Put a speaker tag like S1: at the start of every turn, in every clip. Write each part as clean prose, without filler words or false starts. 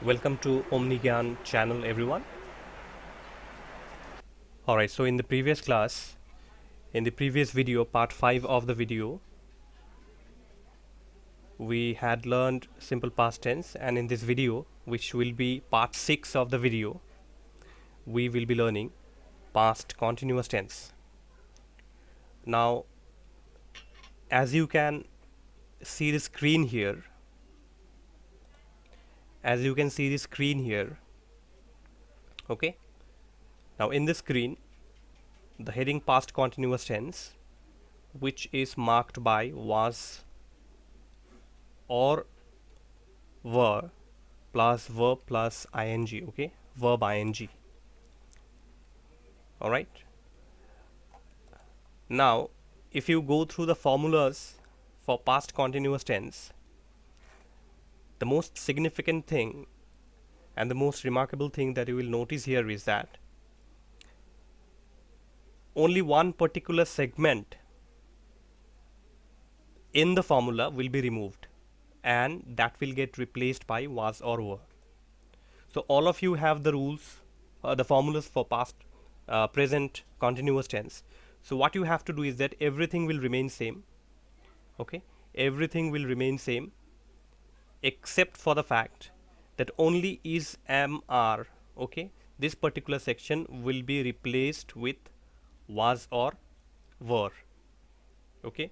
S1: Welcome to Omni Gyan channel, everyone. Alright, so in the previous class, in the previous video, part 5 of the video, we had learned simple past tense, and in this video, which will be part 6 of the video, we will be learning past continuous tense. Now, as you can see the screen here, okay. Now, in the screen, the heading past continuous tense, which is marked by was or were plus verb plus ing, okay, verb ing. All right, now if you go through the formulas for past continuous tense, the most significant thing and the most remarkable thing that you will notice here is that only one particular segment in the formula will be removed, and that will get replaced by was or were. So all of you have the rules, the formulas for past, present continuous tense. So what you have to do is that everything will remain same, okay, everything will remain same except for the fact that only is, am, are, okay, this particular section will be replaced with was or were, okay.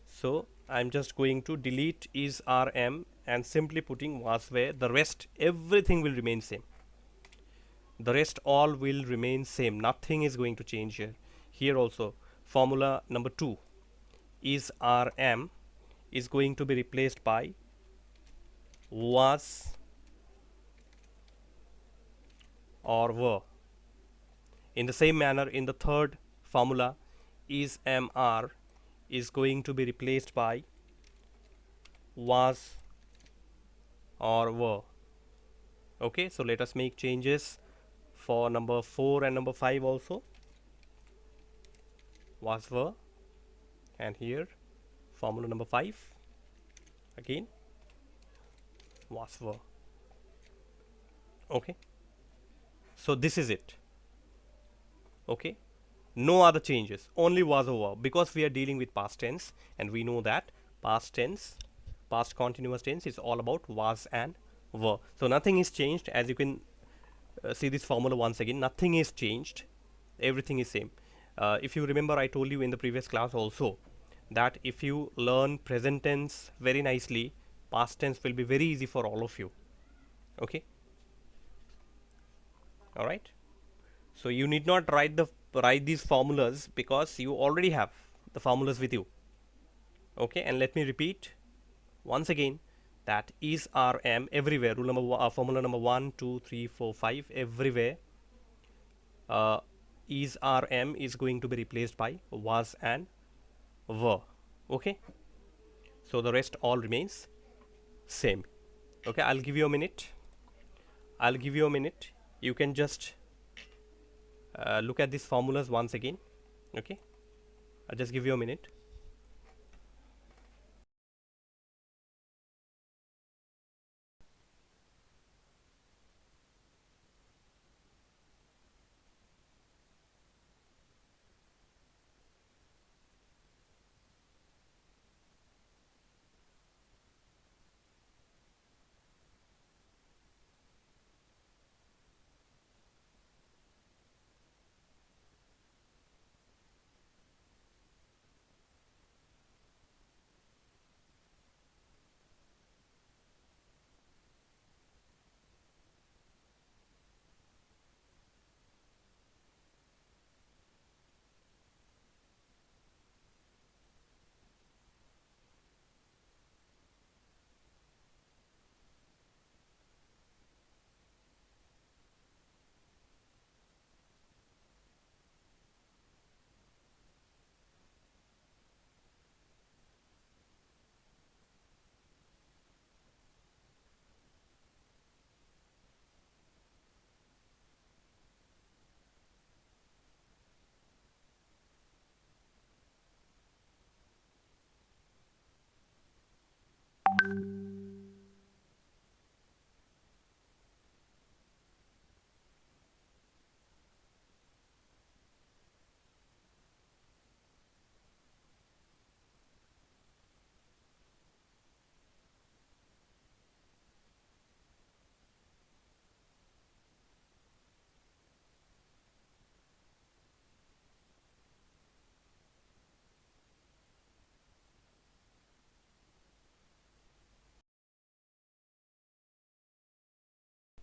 S1: So I'm just going to delete is, are, am and simply putting was, were. The rest everything will remain same, the rest all will remain same, nothing is going to change here. Here also formula number 2 is, are, am is going to be replaced by was or were. In the same manner, in the third formula is, am, are is going to be replaced by was or were, okay. So let us make changes for number 4 and number 5 also, was, were, and here formula number 5 again was, were, okay. So this is it, okay, no other changes, only was or were, because we are dealing with past tense and we know that past tense, past continuous tense is all about was and were. So nothing is changed. As you can see this formula once again, nothing is changed, everything is same. If you remember, I told you in the previous class also that if you learn present tense very nicely, past tense will be very easy for all of you, okay. All right, so you need not write these formulas because you already have the formulas with you, okay. And let me repeat once again that is, are, am everywhere, rule number formula number 1 2 3 4 5 everywhere, is, are, am is going to be replaced by was and were, okay. So the rest all remains same, okay. I'll give you a minute, you can just look at these formulas once again, okay. I'll just give you a minute.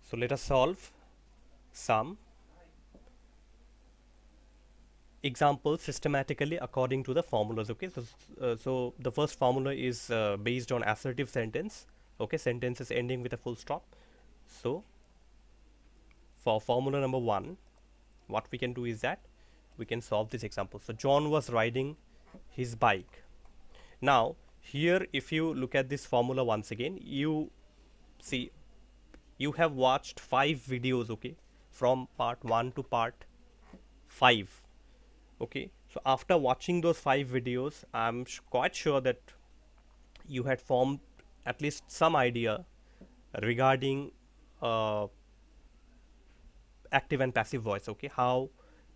S1: So let us solve some examples systematically according to the formulas. Okay, so the first formula is based on assertive sentence. Okay, sentences ending with a full stop. So for formula number 1, what we can do is that we can solve this example. So John was riding his bike. Now here, if you look at this formula once again, you see you have watched 5 videos, okay, from part 1 to part 5. Okay, so after watching those 5 videos, I'm quite sure that you had formed at least some idea regarding uh, active and passive voice. Okay, how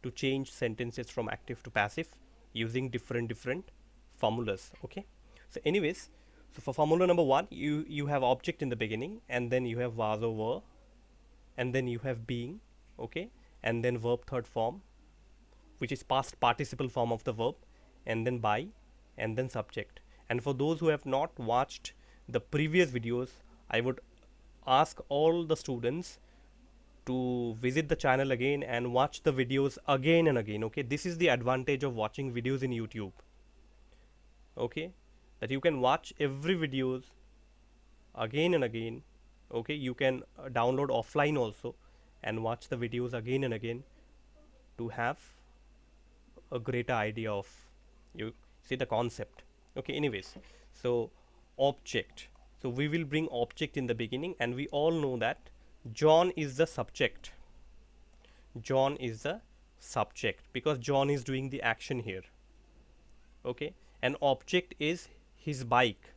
S1: to change sentences from active to passive using different formulas. Okay, so anyways, so for formula number 1, you have object in the beginning, and then you have was or were, and then you have being. Okay, and then verb third form, which is past participle form of the verb, and then by, and then subject. And for those who have not watched the previous videos, I would ask all the students to visit the channel again and watch the videos again and again. Okay, this is the advantage of watching videos in YouTube. Okay, that you can watch every videos again and again. Okay, you can download offline also and watch the videos again and again to have a greater idea of, you see, the concept. Okay, anyways, so object, so we will bring object in the beginning, and we all know that John is the subject. John is the subject because John is doing the action here. Okay, and object is his bike.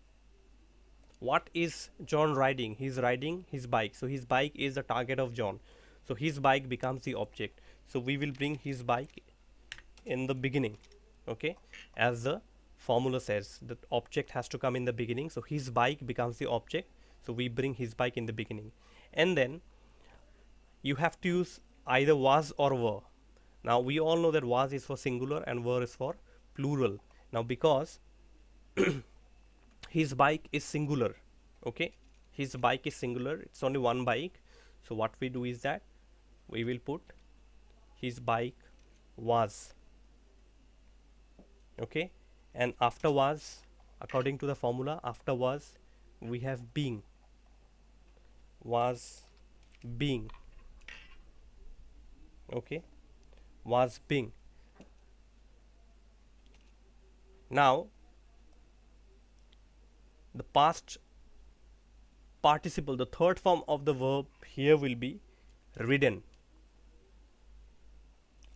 S1: What is John riding? He's riding his bike, so his bike is the target of John, so his bike becomes the object. So we will bring his bike in the beginning. Okay, as the formula says, the object has to come in the beginning, so his bike becomes the object, so we bring his bike in the beginning. And then you have to use either was or were. Now we all know that was is for singular and were is for plural. Now because his bike is singular, okay, his bike is singular, it's only one bike, so what we do is that we will put his bike was. Okay, and after was, according to the formula, after was we have being. Was being. Okay, was being. Now the past participle, the third form of the verb here will be ridden.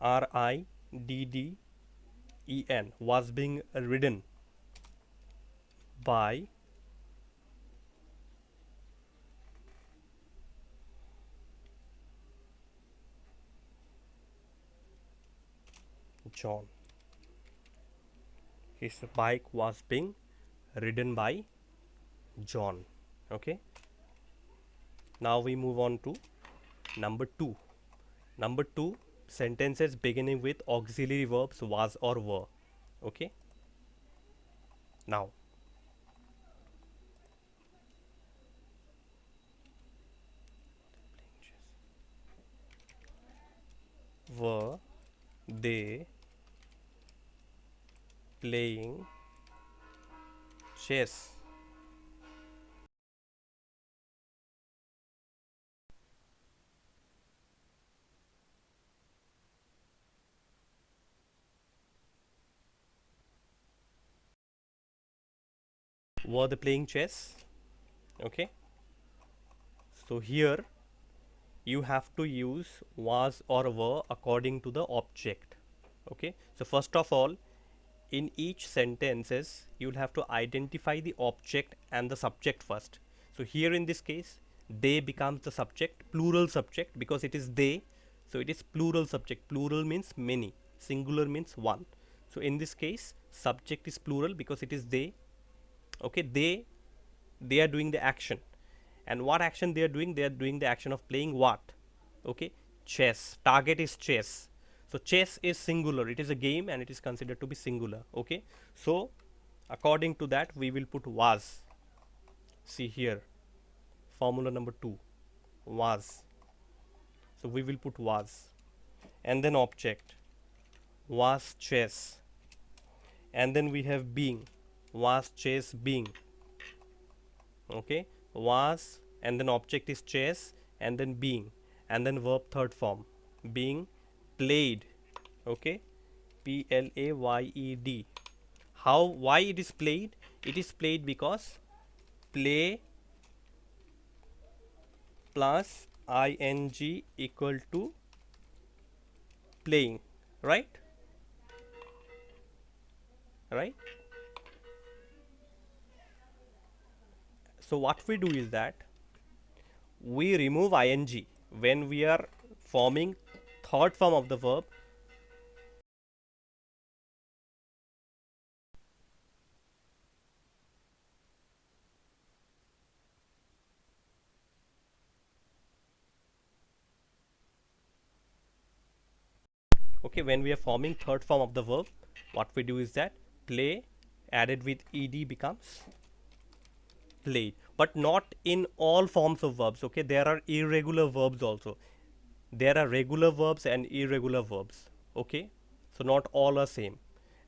S1: RIDDEN, was being ridden by John. His bike was being ridden by John. Okay, now we move on to number 2. Number 2, sentences beginning with auxiliary verbs was or were. Okay, now were they playing chess? Were they playing chess? Okay, so here you have to use was or were according to the object. Okay, so first of all, in each sentences you'll have to identify the object and the subject first. So here in this case, they becomes the subject, plural subject, because it is they, so it is plural subject. Plural means many, singular means one. So in this case, subject is plural because it is they. Okay, they are doing the action, and what action they are doing? They are doing the action of playing what? Okay, chess. Target is chess, so chess is singular, it is a game and it is considered to be singular. Okay, so according to that we will put was. See here, formula number 2, was. So we will put was, and then object was chess, and then we have being, was chess being. Okay, was, and then object is chess, and then being, and then verb third form being played. Okay, played. How, why it is played? It is played because play plus ing equal to playing, right? Right. So what we do is that we remove ing when we are forming third form of the verb. Okay, when we are forming third form of the verb, what we do is that play added with ed becomes played, but not in all forms of verbs. Okay, there are irregular verbs also. There are regular verbs and irregular verbs. Okay, so not all are same,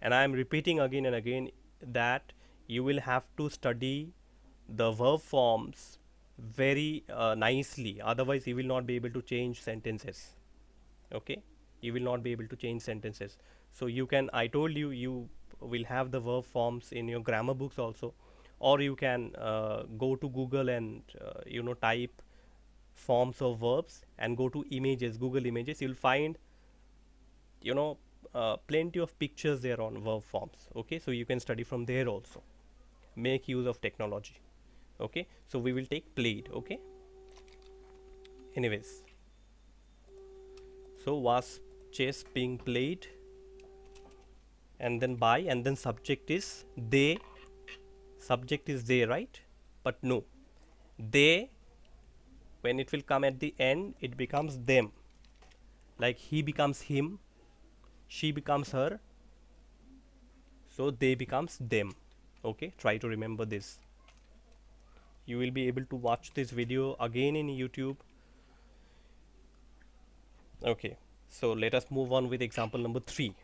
S1: and I am repeating again and again that you will have to study the verb forms very nicely, otherwise you will not be able to change sentences. Okay, you will not be able to change sentences. So you can, I told you, you will have the verb forms in your grammar books also, or you can go to Google and type forms of verbs and go to images, Google images. You'll find plenty of pictures there on verb forms. Okay, so you can study from there also, make use of technology. Okay, so we will take played. Okay, anyways, so was chess being played, and then by, and then subject is they. Subject is they, right? But no, they, when it will come at the end, it becomes them. Like he becomes him, she becomes her, so they becomes them. Okay, try to remember this. You will be able to watch this video again in YouTube. Okay, so let us move on with example number 3.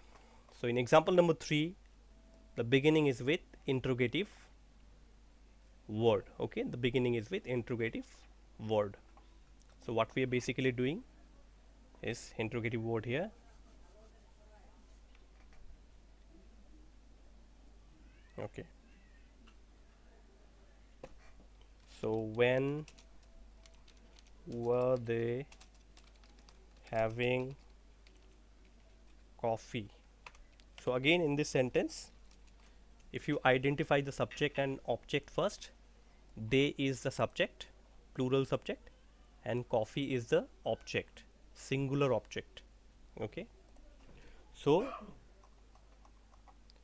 S1: So in example number 3, the beginning is with interrogative word. Okay, the beginning is with interrogative word. So what we are basically doing is interrogative word here. Okay, so when were they having coffee? So again, in this sentence, if you identify the subject and object first, they is the subject, plural subject, and coffee is the object, singular object. Okay, so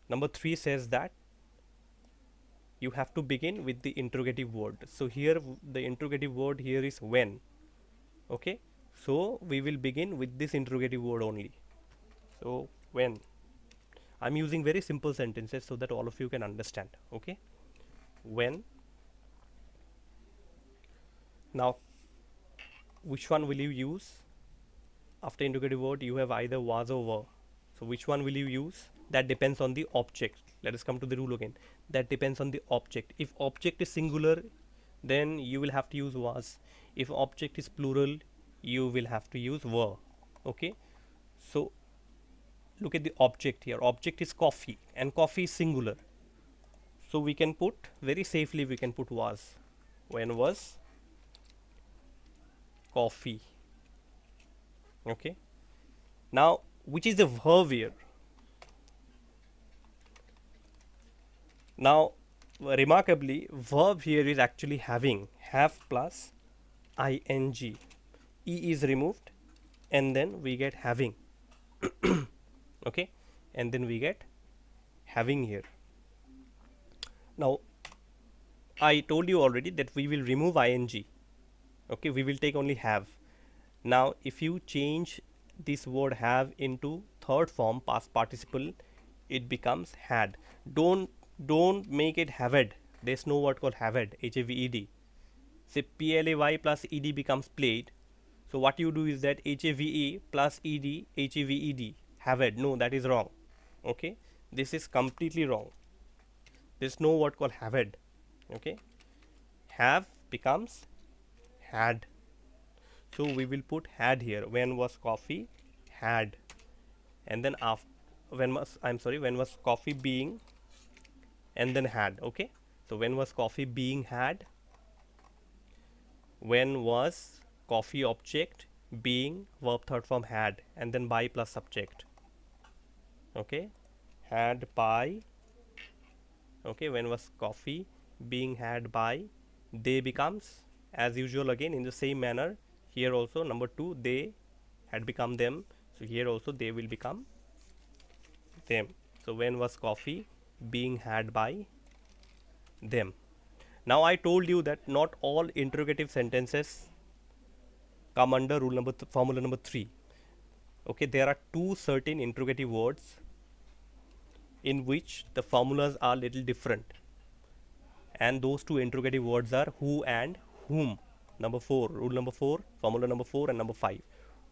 S1: number 3 says that you have to begin with the interrogative word. So here the interrogative word here is when. Okay, so we will begin with this interrogative word only. So when, I'm using very simple sentences so that all of you can understand. Okay, when. Now which one will you use after interrogative word? You have either was or were. So which one will you use? That depends on the object. Let us come to the rule again. That depends on the object. If object is singular, then you will have to use was. If object is plural, you will have to use were. Okay, so look at the object here. Object is coffee, and coffee is singular, so we can put, very safely we can put was. When was coffee? Okay, now which is the verb here? Now remarkably, verb here is actually having, have plus ing. E is removed, and then we get having. Okay, and then we get having here. Now I told you already that we will remove ing. Okay, we will take only have. Now if you change this word have into third form past participle, it becomes had. Don't make it haved. There's no word called haved, haved. Say play plus ed becomes played, So what you do is that HAVE plus ED, HAVED, haved. No, that is wrong. Okay, this is completely wrong. There's no word called haved. Okay, have becomes had. So we will put had here. When was coffee had, and then after when was coffee being, and then had. Okay, so when was coffee being had, when was coffee object, being verb third form had, and then by plus subject. Okay, had by. Okay, when was coffee being had by, they becomes, as usual again in the same manner here also, number 2 they had become them, so here also they will become them. So when was coffee being had by them. Now I told you that not all interrogative sentences come under rule number formula number 3. Okay, there are two certain interrogative words in which the formulas are little different, and those two interrogative words are who and whom. Number 4, rule number 4, formula number 4 and number 5.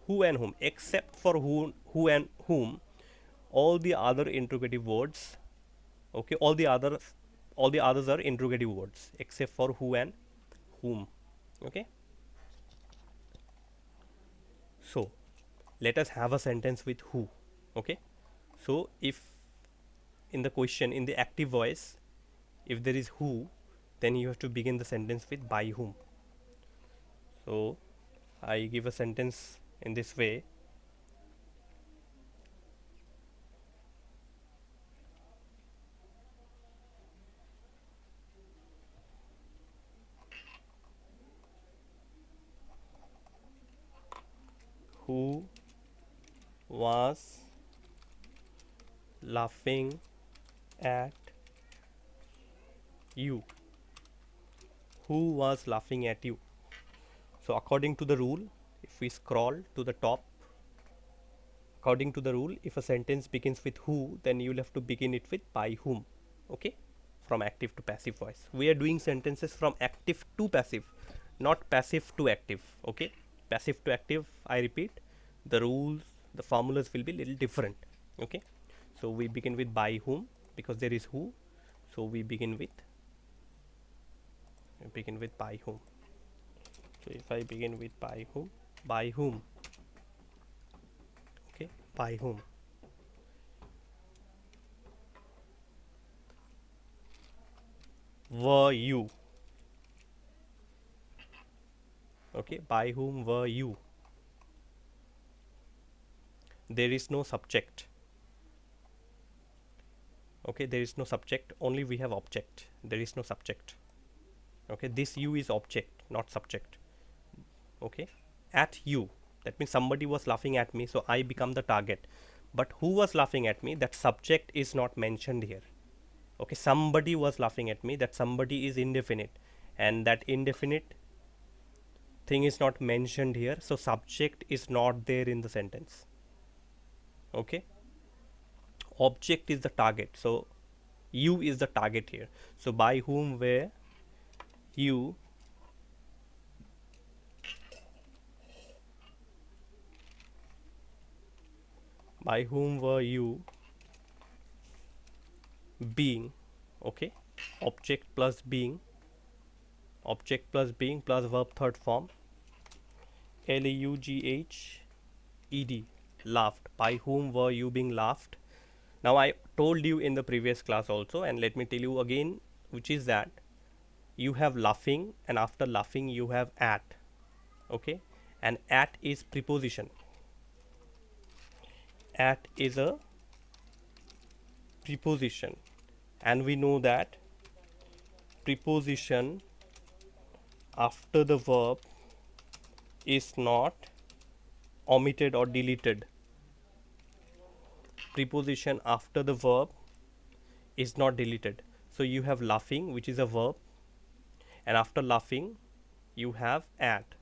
S1: Who and whom, except for who and whom, all the other interrogative words, okay, all the others are interrogative words except for who and whom. Okay, so let us have a sentence with who. Okay, so if in the question, in the active voice, if there is who, then you have to begin the sentence with by whom. So I give a sentence in this way: who was laughing at you? Who was laughing at you? So according to the rule, if we scroll to the top, according to the rule, if a sentence begins with who, then you will have to begin it with by whom. Okay, from active to passive voice. We are doing sentences from active to passive, not passive to active. Okay, passive to active, I repeat, the rules, the formulas will be little different. Okay, so we begin with by whom because there is who, so we begin with by whom. So if I begin with by whom, okay, by whom, were you? Okay, by whom were you? There is no subject. Okay, there is no subject, only we have object. There is no subject. Okay, this you is object, not subject. Okay, at you, that means somebody was laughing at me, so I become the target. But who was laughing at me, that subject is not mentioned here. Okay, somebody was laughing at me, that somebody is indefinite, and that indefinite thing is not mentioned here, so subject is not there in the sentence. Okay, object is the target, so you is the target here. So by whom were you by whom were you being? Okay, object plus being, object plus being plus verb third form, laughed, laughed. By whom were you being laughed? Now I told you in the previous class also, and let me tell you again, which is that you have laughing, and after laughing you have at. Okay, and at is preposition. At is a preposition, and we know that preposition after the verb is not omitted or deleted. Preposition after the verb is not deleted. So you have laughing, which is a verb, and after laughing you have at.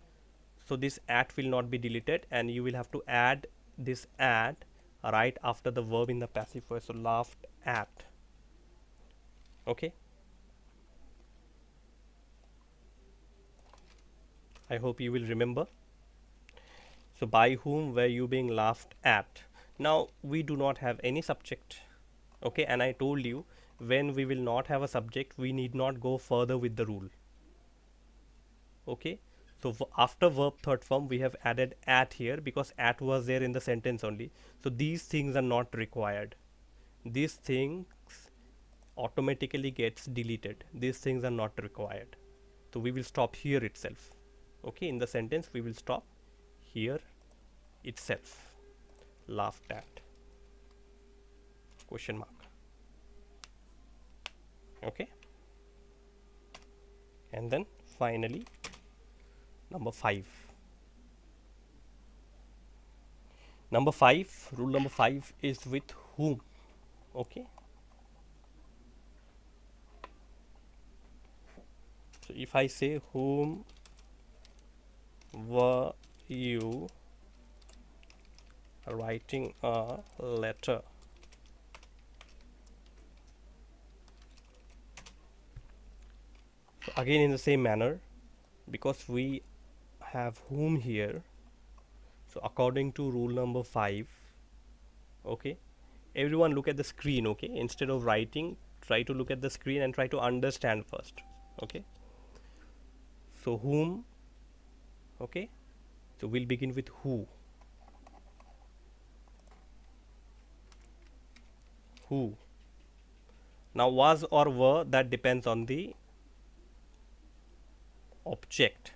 S1: So this at will not be deleted, and you will have to add this at right after the verb in the passive voice. So laughed at. Okay, I hope you will remember. So by whom were you being laughed at? Now we do not have any subject. Okay, and I told you, when we will not have a subject, we need not go further with the rule. Okay, so after verb third form we have added at here because at was there in the sentence only. So these things are not required. These things automatically gets deleted. These things are not required. So we will stop here itself. Okay, in the sentence we will stop here itself. Laughed at, question mark. Okay, and then finally number 5. Number 5, rule number 5 is with whom. Okay, so if I say whom were you writing a letter, so again in the same manner, because we have whom here, so according to rule number 5, okay, everyone look at the screen. Okay, instead of writing, try to look at the screen and try to understand first. Okay, so whom, okay, so we'll begin with who. Now was or were, that depends on the object.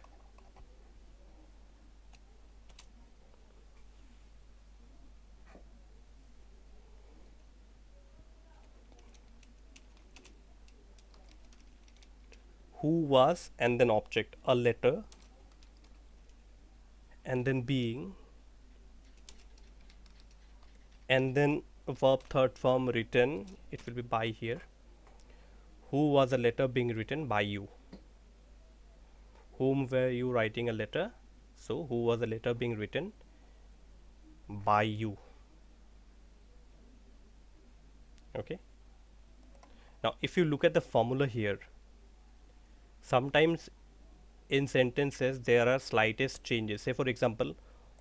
S1: Who was and then object, a letter, and then being, and then verb third form written, it will be by here. Who was a letter being written by you? Whom were you writing a letter? So who was a letter being written by you? Okay, now if you look at the formula here, sometimes in sentences there are slightest changes. Say for example,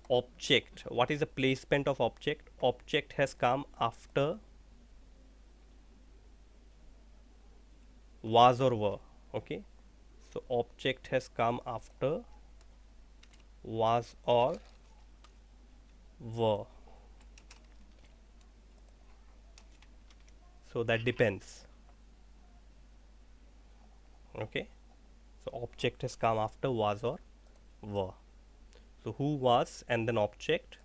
S1: object, what is the placement of object? Object has come after was or were. Okay, so object has come after was or were. So that depends. Okay, so object has come after was or were. So who was and then object,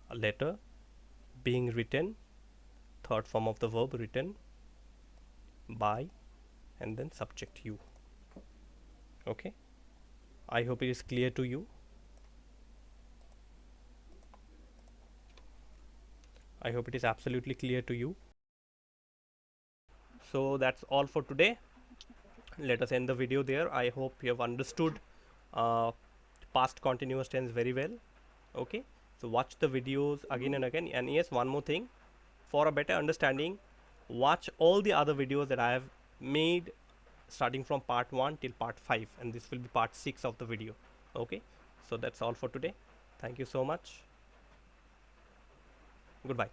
S1: a letter being written, third form of the verb written by, and then subject you. Okay, I hope it is clear to you. I hope it is absolutely clear to you. So that's all for today. Let us end the video there. I hope you have understood past continuous tense very well. Okay, so watch the videos again and again. And yes, one more thing, for a better understanding, watch all the other videos that I have made starting from part 1 till part 5, and this will be part 6 of the video. Okay, so that's all for today. Thank you so much. Goodbye.